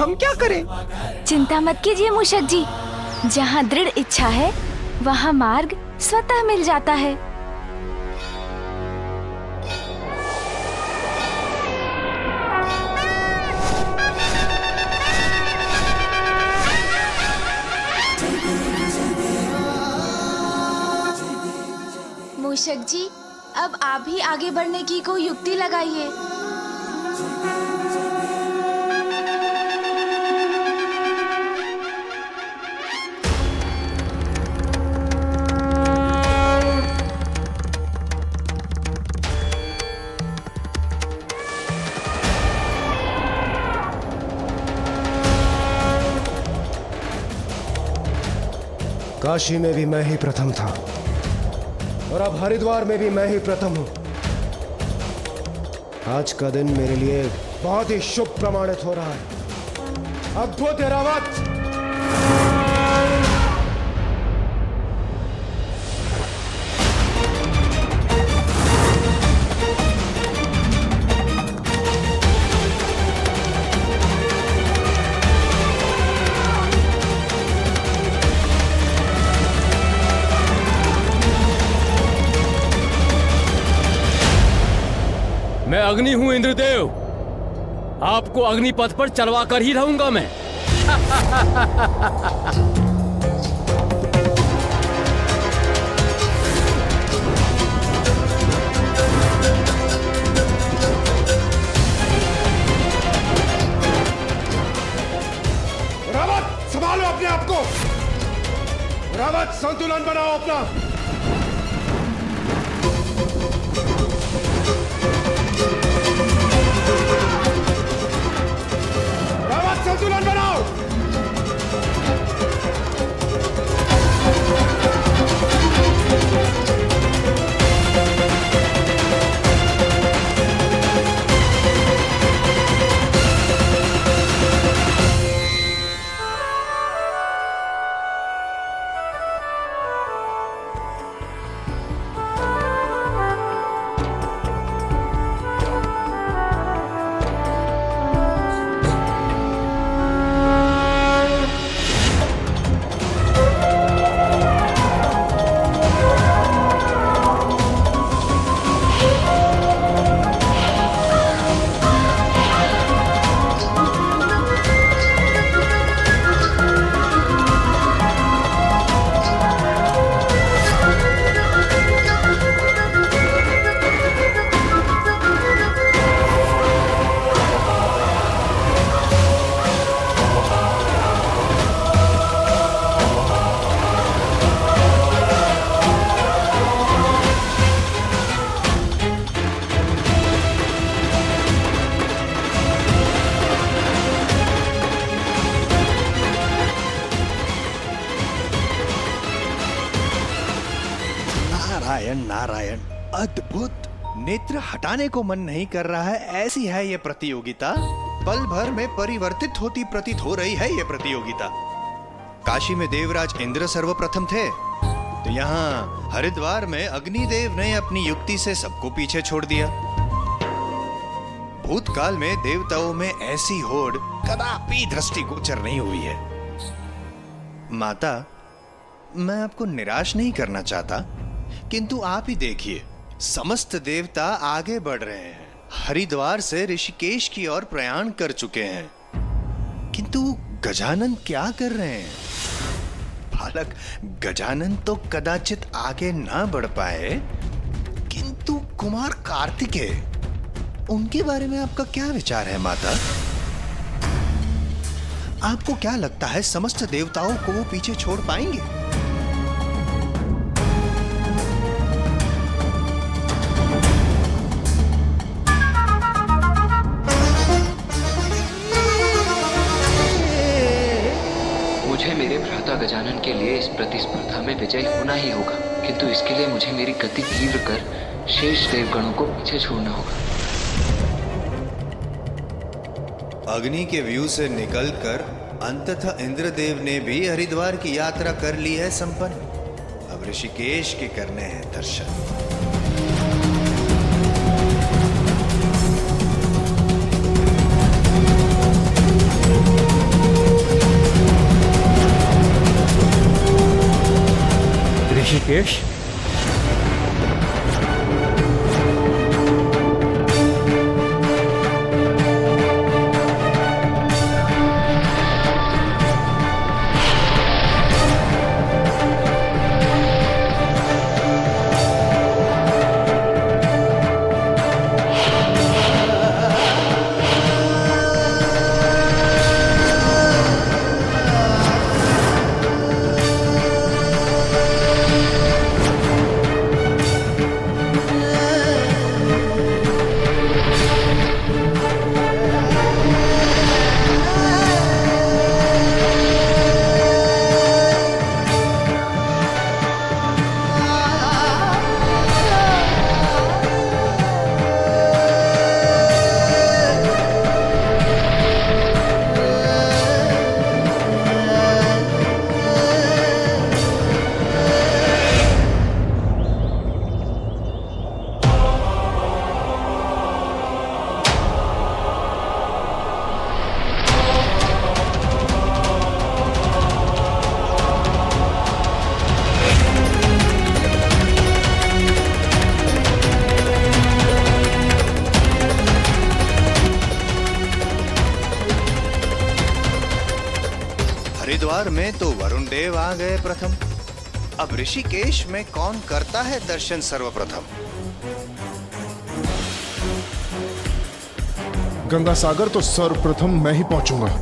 हम क्या करें? चिंता मत कीजिए मूषक जी, जहाँ दृढ़ इच्छा है वहाँ मार्ग स्वतः मिल जाता है। मूषक जी, अब आप ही आगे बढ़ने की कोई युक्ति लगाइए। काशी में भी मैं ही प्रथम था और अब हरिद्वार में भी मैं ही प्रथम हूं। आज का दिन मेरे लिए बहुत ही शुभ प्रमाणित हो रहा है। अद्भुत ऐरावत! मैं अग्नि हूं इंद्रदेव, आपको अग्निपथ पर चलवा कर ही रहूंगा मैं। रावत, संभालो अपने आप को। रावत, संतुलन बनाओ अपना। संतुलन बनाओ। नारायण नारायण, अद्भुत। नेत्र हटाने को मन नहीं कर रहा है, ऐसी है ये प्रतियोगिता। पल भर में परिवर्तित होती प्रतीत हो रही है ये प्रतियोगिता। काशी में देवराज इंद्र सर्वप्रथम थे, तो यहाँ हरिद्वार में अग्निदेव ने अपनी युक्ति से सबको पीछे छोड़ दिया। भूतकाल में देवताओं में ऐसी होड़ कदापि दृष्टिगोचर नहीं हुई है। माता, मैं आपको निराश नहीं करना चाहता, किंतु आप ही देखिए, समस्त देवता आगे बढ़ रहे हैं, हरिद्वार से ऋषिकेश की ओर प्रयाण कर चुके हैं, किंतु गजानन क्या कर रहे हैं? बालक गजानन तो कदाचित आगे ना बढ़ पाए, किंतु कुमार कार्तिकेय, उनके बारे में आपका क्या विचार है माता? आपको क्या लगता है समस्त देवताओं को वो पीछे छोड़ पाएंगे? मुझे मेरे भ्राता गजानन के लिए इस प्रतिस्पर्धा में विजयी होना ही होगा, किंतु इसके लिए मुझे मेरी गति तीव्र कर शेष देवगणों को पीछे छोड़ना होगा। अग्नि के व्यू से निकलकर अंततः इंद्रदेव ने भी हरिद्वार की यात्रा कर ली है संपन्न। अब ऋषिकेश के करने हैं दर्शन। ऋषिकेश। हरिद्वार में तो वरुण देव आ गए प्रथम, अब ऋषिकेश में कौन करता है दर्शन सर्वप्रथम? गंगा सागर तो सर्वप्रथम मैं ही पहुंचूंगा।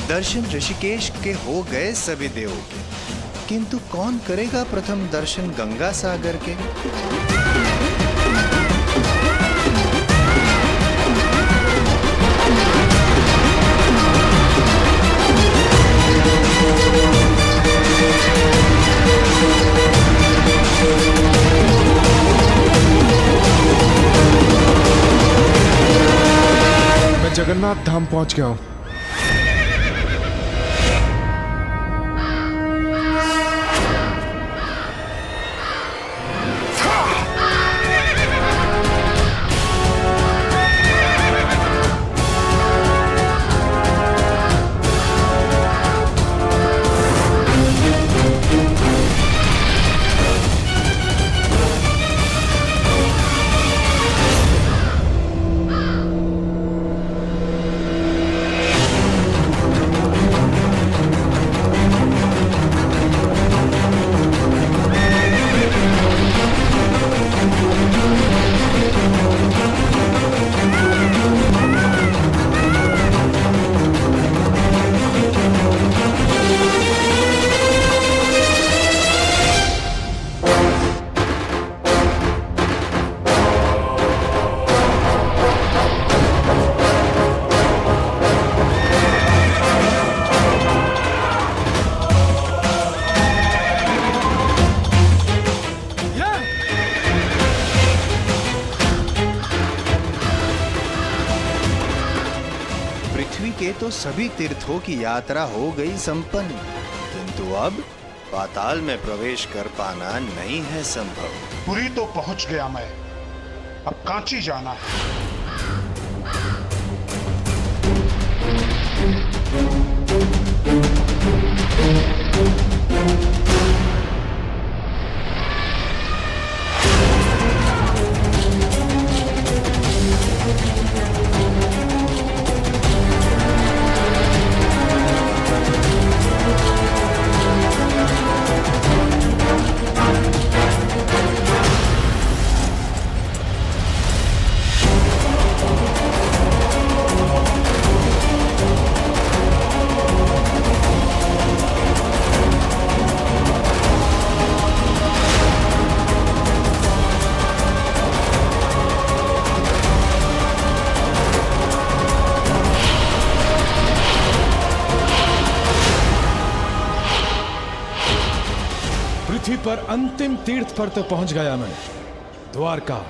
दर्शन ऋषिकेश के हो गए सभी देवों के, किंतु कौन करेगा प्रथम दर्शन गंगा सागर के? मैं जगन्नाथ धाम पहुंच गया हूं। तो सभी तीर्थों की यात्रा हो गई संपन्न, किंतु अब पाताल में प्रवेश कर पाना नहीं है संभव। पुरी तो पहुंच गया मैं, अब कांची जाना है। पृथ्वी पर अंतिम तीर्थ पर तो पहुंच गया मैं, द्वारका।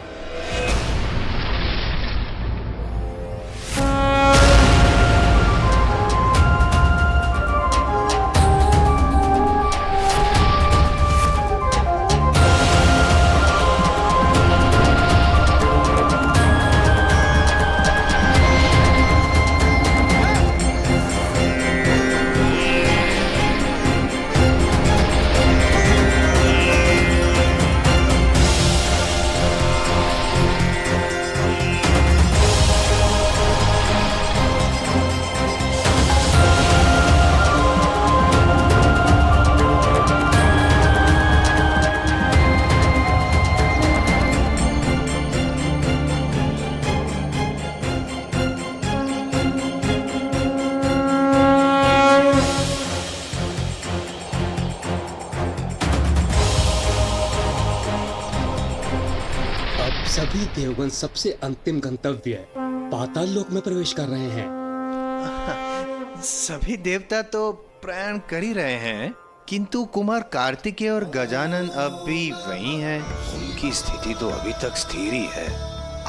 सभी देवगण सबसे अंतिम गंतव्य पाताल लोक में प्रवेश कर रहे हैं। सभी देवता तो प्रयाण कर ही रहे हैं, किंतु कुमार कार्तिकेय और गजानन अब भी वही हैं। उनकी स्थिति तो अभी तक स्थिर ही है,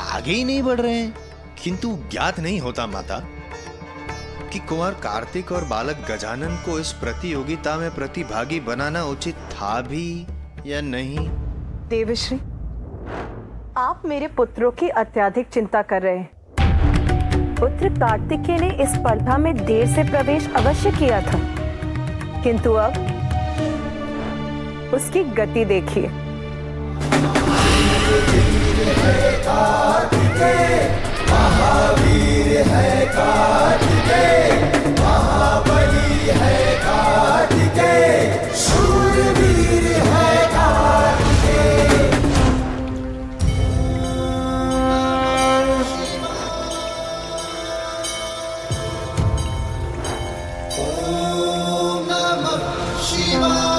आगे ही नहीं बढ़ रहे हैं। किंतु ज्ञात नहीं होता माता कि कुमार कार्तिक और बालक गजानन को इस प्रतियोगिता में प्रतिभागी बनाना उचित था भी या नहीं। देवश्री, आप मेरे पुत्रों की अत्यधिक चिंता कर रहे हैं। पुत्र कार्तिकेय ने इस स्पर्धा में देर से प्रवेश अवश्य किया था, किंतु अब उसकी गति देखिए। महावीर है कार्तिकेय, महाबली है कार्तिकेय, शूरवीर है कार्तिकेय। ओम नमः शिवाय।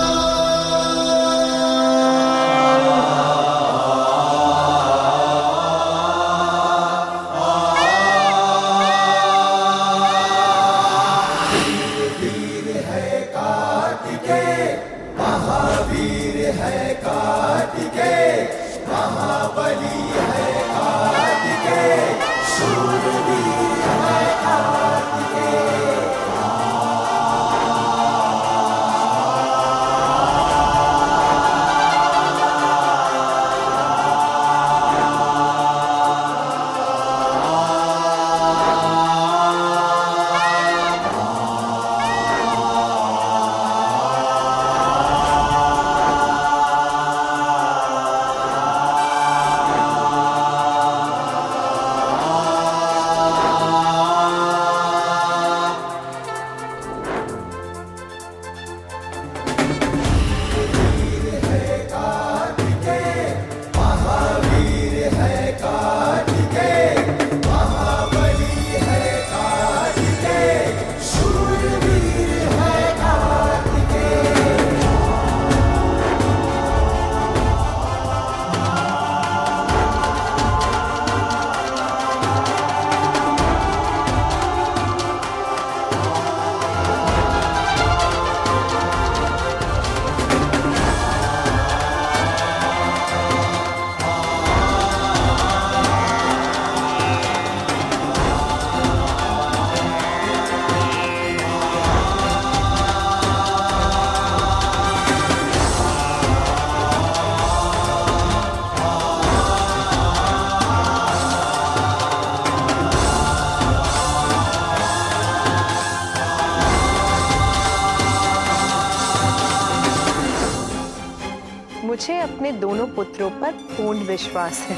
मुझे अपने दोनों पुत्रों पर पूर्ण विश्वास है।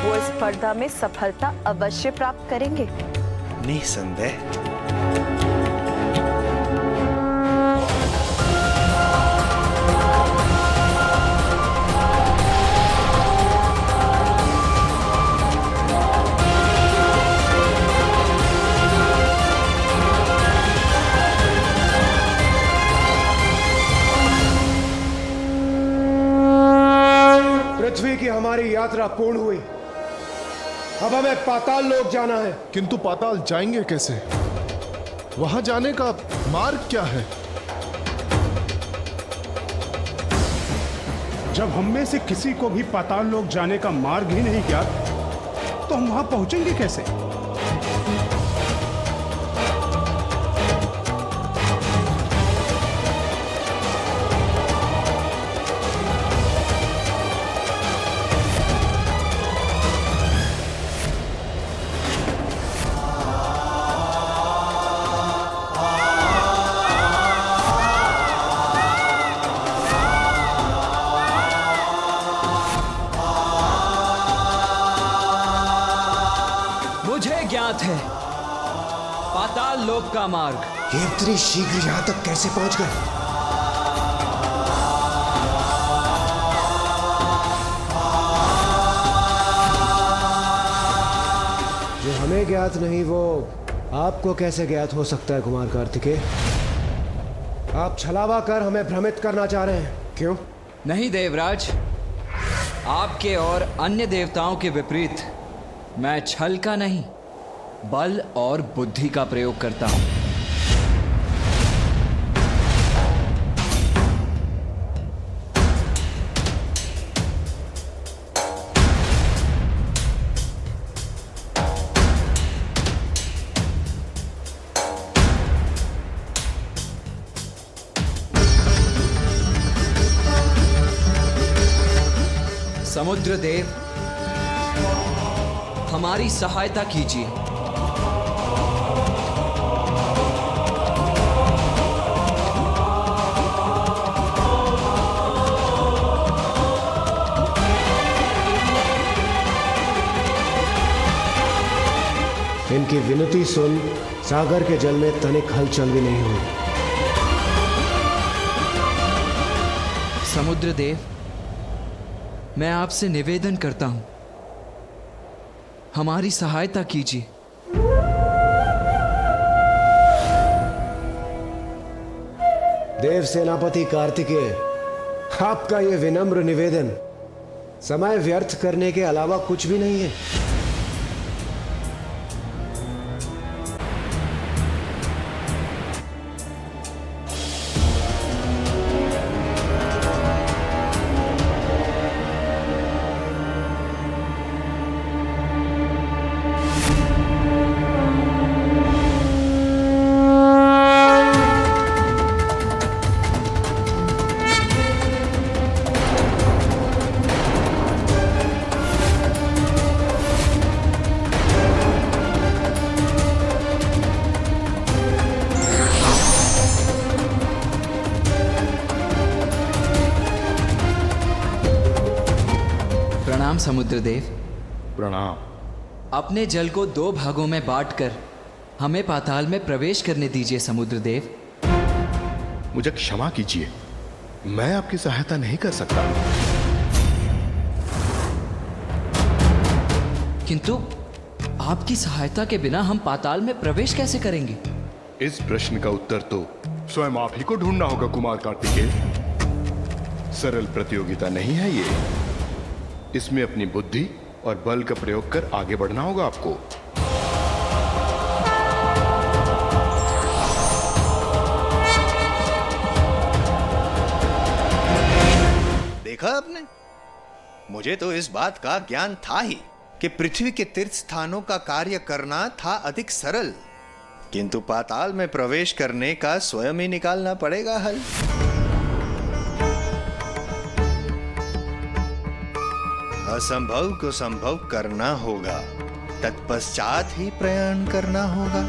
वो इस स्पर्धा में सफलता अवश्य प्राप्त करेंगे। निसंदेह। पृथ्वी की हमारी यात्रा पूर्ण हुई। अब हमें पाताल लोक जाना है। किंतु पाताल जाएंगे कैसे? वहां जाने का मार्ग क्या है? जब हम में से किसी को भी पाताल लोक जाने का मार्ग ही नहीं ज्ञात, तो हम वहां पहुंचेंगे कैसे? मुझे ज्ञात है पाताल लोक का मार्ग। ये इतनी शीघ्र यहां तक कैसे पहुंच गए? जो हमें ज्ञात नहीं वो आपको कैसे ज्ञात हो सकता है कुमार कार्तिकेय? आप छलावा कर हमें भ्रमित करना चाह रहे हैं, क्यों? नहीं देवराज, आपके और अन्य देवताओं के विपरीत मैं छल का नहीं बल और बुद्धि का प्रयोग करता हूं। समुद्र देव, हमारी सहायता कीजिए। इनकी विनती सुन सागर के जल में तनिक हलचल भी नहीं हुई। समुद्र देव, मैं आपसे निवेदन करता हूं, हमारी सहायता कीजिए। देव सेनापति कार्तिकेय, आपका यह विनम्र निवेदन समय व्यर्थ करने के अलावा कुछ भी नहीं है। प्रणाम समुद्रदेव। प्रणाम। अपने जल को 2 भागों में बांटकर हमें पाताल में प्रवेश करने दीजिए समुद्रदेव। मुझे क्षमा कीजिए, मैं आपकी सहायता नहीं कर सकता। किंतु आपकी सहायता के बिना हम पाताल में प्रवेश कैसे करेंगे? इस प्रश्न का उत्तर तो स्वयं आप ही को ढूंढना होगा कुमार कार्तिकेय। सरल प्रतियोगिता नहीं है ये। इसमें अपनी बुद्धि और बल का प्रयोग कर आगे बढ़ना होगा आपको। देखा आपने, मुझे तो इस बात का ज्ञान था ही कि पृथ्वी के तीर्थ स्थानों का कार्य करना था अधिक सरल, किंतु पाताल में प्रवेश करने का स्वयं ही निकालना पड़ेगा हल। असंभव को संभव करना होगा, तत्पश्चात ही प्रयाण करना होगा।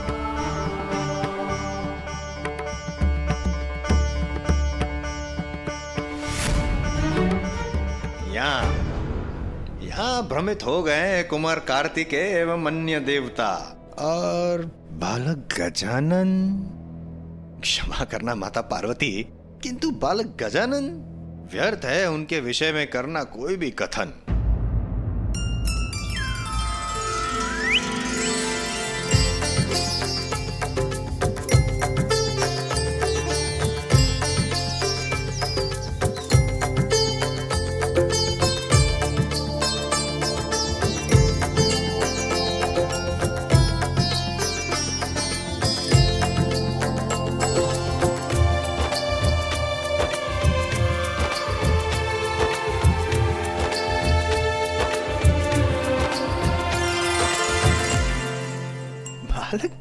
यहाँ भ्रमित हो गए कुमार कार्तिकेय एवं अन्य देवता और बालक गजानन। क्षमा करना माता पार्वती, किंतु बालक गजानन व्यर्थ है उनके विषय में करना कोई भी कथन।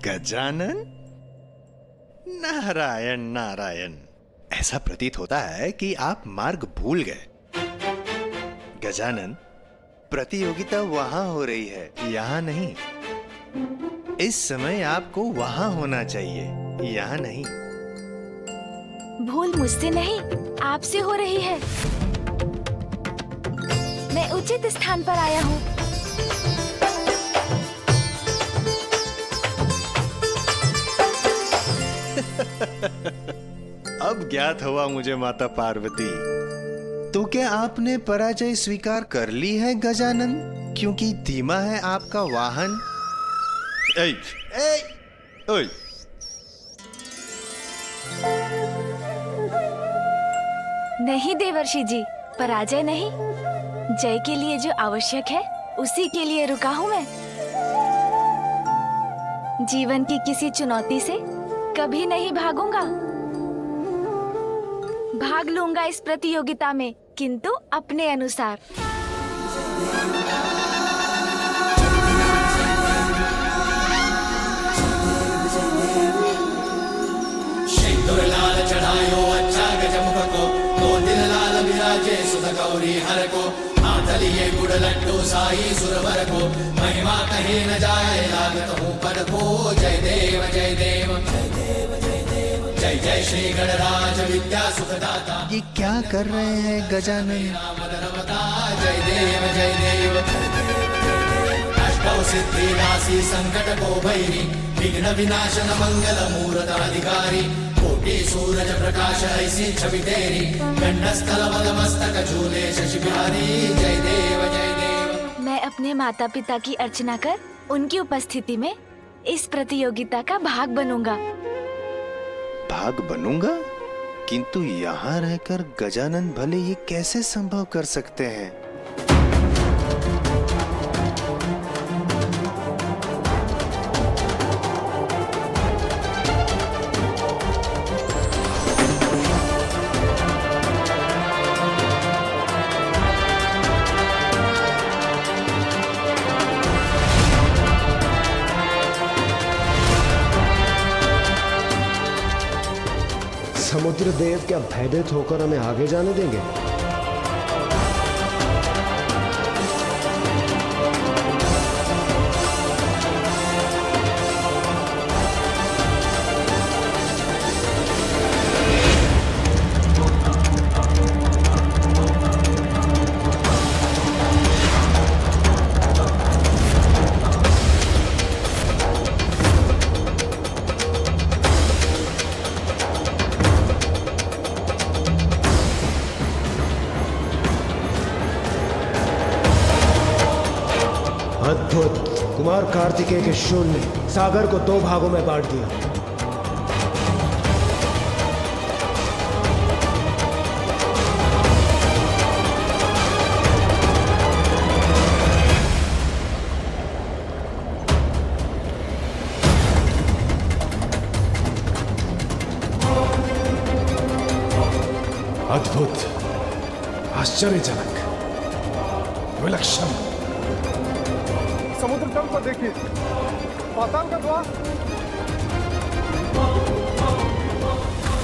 गजानन, नारायण नारायण। ऐसा प्रतीत होता है कि आप मार्ग भूल गए। गजानन, प्रतियोगिता वहां हो रही है, यहां नहीं। इस समय आपको वहां होना चाहिए, यहां नहीं। भूल मुझसे नहीं, आपसे हो रही है। मैं उचित स्थान पर आया हूँ। अब ज्ञात हुआ मुझे माता पार्वती। तो क्या आपने पराजय स्वीकार कर ली है गजानन? क्योंकि धीमा है आपका वाहन। ऐ, ऐ, ओए। नहीं देवर्षि जी, पराजय नहीं। जय के लिए जो आवश्यक है उसी के लिए रुका हूँ मैं। जीवन की किसी चुनौती से कभी नहीं भागूंगा। भाग लूंगा इस प्रतियोगिता में, किंतु अपने अनुसार। सिंदूर लाल चढ़ायो अच्छा गजमुख को, दो दिन लाल विराजे सुध गौरी हर को। हाथ लिए गुड़ लड्डू साई सुरवर को, महिमा कहीं न जाए लागत हूँ पद को। जय देव जय देव जय जय श्री गणराज विद्या सुखदाता। ये क्या कर रहे हैं गजानन? जय देव जय देव। अष्टौ सिद्धि राशि संकट को भैरी, विघ्न विनाशन मंगल मूरत अधिकारी। कोटि सूरज प्रकाश ऐसी छवि तेरी, गंडस्थल पद मस्तक झूले शशि बिहारी। जय देव जय देव। मैं अपने माता पिता की अर्चना कर उनकी उपस्थिति में इस प्रतियोगिता का भाग बनूंगा। भाग बनूंगा? किंतु यहाँ रहकर गजानन भले ये कैसे संभव कर सकते हैं? समुद्र देव क्या भयभीत होकर हमें आगे जाने देंगे? अद्भुत। कुमार कार्तिकेय के शूल ने सागर को 2 भागों में बांट दिया। अद्भुत, आश्चर्यजनक, विलक्षण। समुद्र तल पर देखिए, पाताल का द्वार।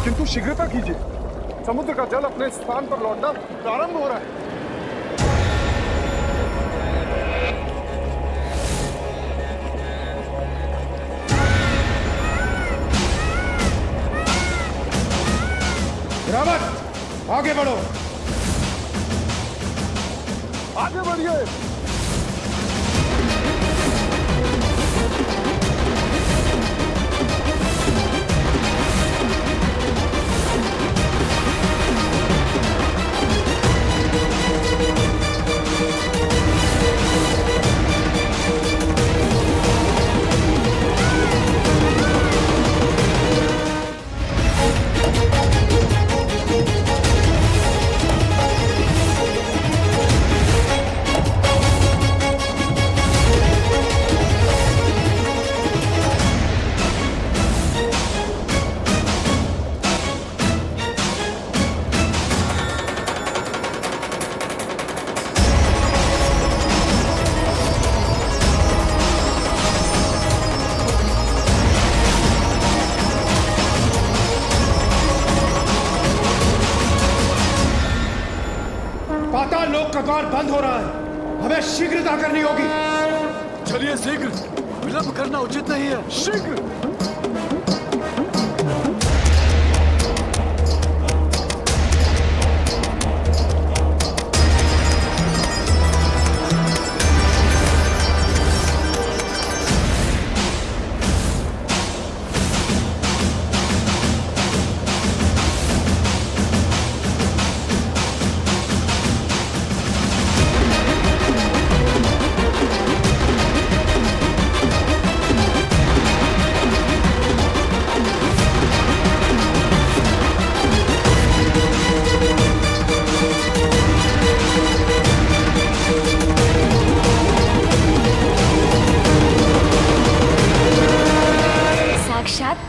किंतु शीघ्रता कीजिए, समुद्र का जल अपने स्थान पर लौटना प्रारंभ हो रहा है। रावत, आगे बढ़ो। आगे बढ़िए। पाताल लोक का द्वार बंद हो रहा है, हमें शीघ्रता करनी होगी। चलिए शीघ्र, विलंब करना उचित नहीं है। शीघ्र।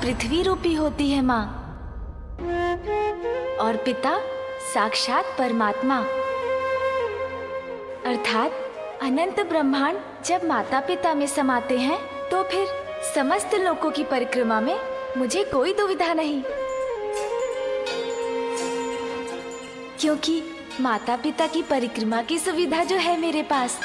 पृथ्वी रूपी होती है माँ, और पिता साक्षात परमात्मा, अर्थात अनंत ब्रह्मांड जब माता पिता में समाते हैं तो फिर समस्त लोकों की परिक्रमा में मुझे कोई दुविधा नहीं, क्योंकि माता पिता की परिक्रमा की सुविधा जो है मेरे पास।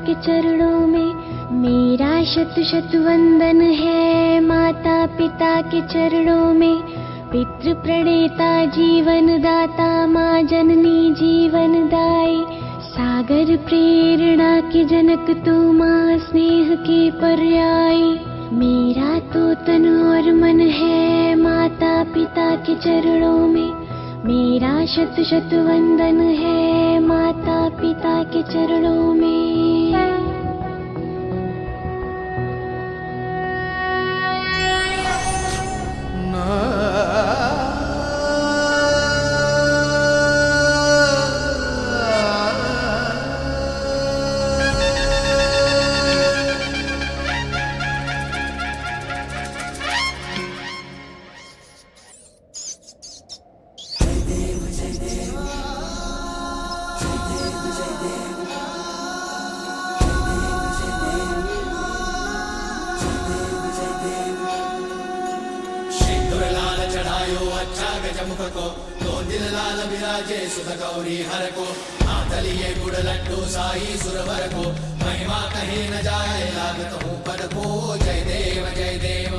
के चरणों में मेरा शत शत वंदन है। माता पिता के चरणों में पितृ प्रणेता जीवन दाता, माँ जननी जीवन दाई, सागर प्रेरणा के जनक तू, माँ स्नेह के पर्यायी। मेरा तो तन और मन है माता पिता के चरणों में, मेरा शत शत वंदन है माता पिता के चरणों में। गौरी हर को आतलिए गुड़ लड्डू साई सुरवर को, महिमा कहीं न जाए लागत हूँ पद को। जय देव जय देव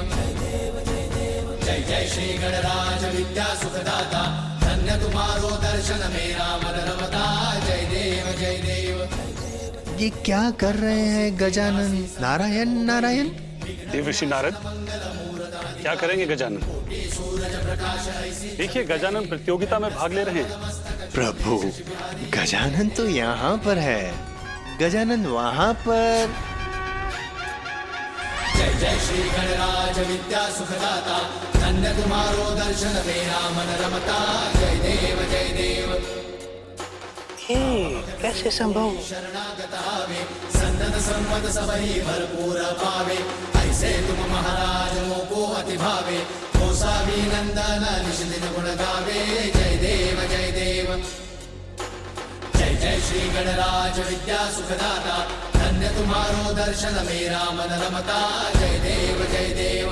जय जय श्री गणराज विद्या सुखदाता, धन्य तुम्हारो दर्शन मेरा मन रमता। जय देव जय देव। ये क्या कर रहे हैं गजानन? नारायण नारायण। देवर्षि नारद, क्या करेंगे गजानन? देखिए गजानन प्रतियोगिता में भाग ले रहे हैं। प्रभु, गजानन तो यहाँ पर है, गजानन वहाँ पर। जय जय श्री गणराज विद्या सुखदाता, धन्य तुम्हारो दर्शन मेरा मन रमता। जय देव जय देव। ये कैसे संभव? सन्नत संपद सबही भरपूर पावे, ऐसे तुम महाराज मोको अति भावे। गोसावी नंदन निश दिन गुण गावे, जय देव जय देव। जय जय श्री गणराज विद्या सुखदाता, धन्य तुम्हारो दर्शन मेरा मन रमता। जय देव जय देव।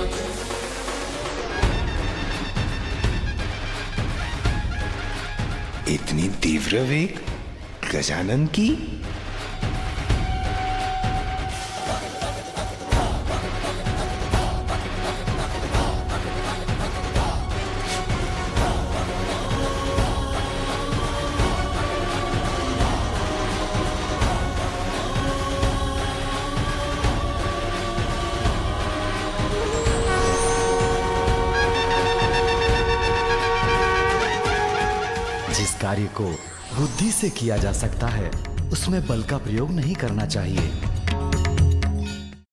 इतनी तीव्र वेग गजानन की? जिस कार्य को बुद्धि से किया जा सकता है उसमें बल का प्रयोग नहीं करना चाहिए।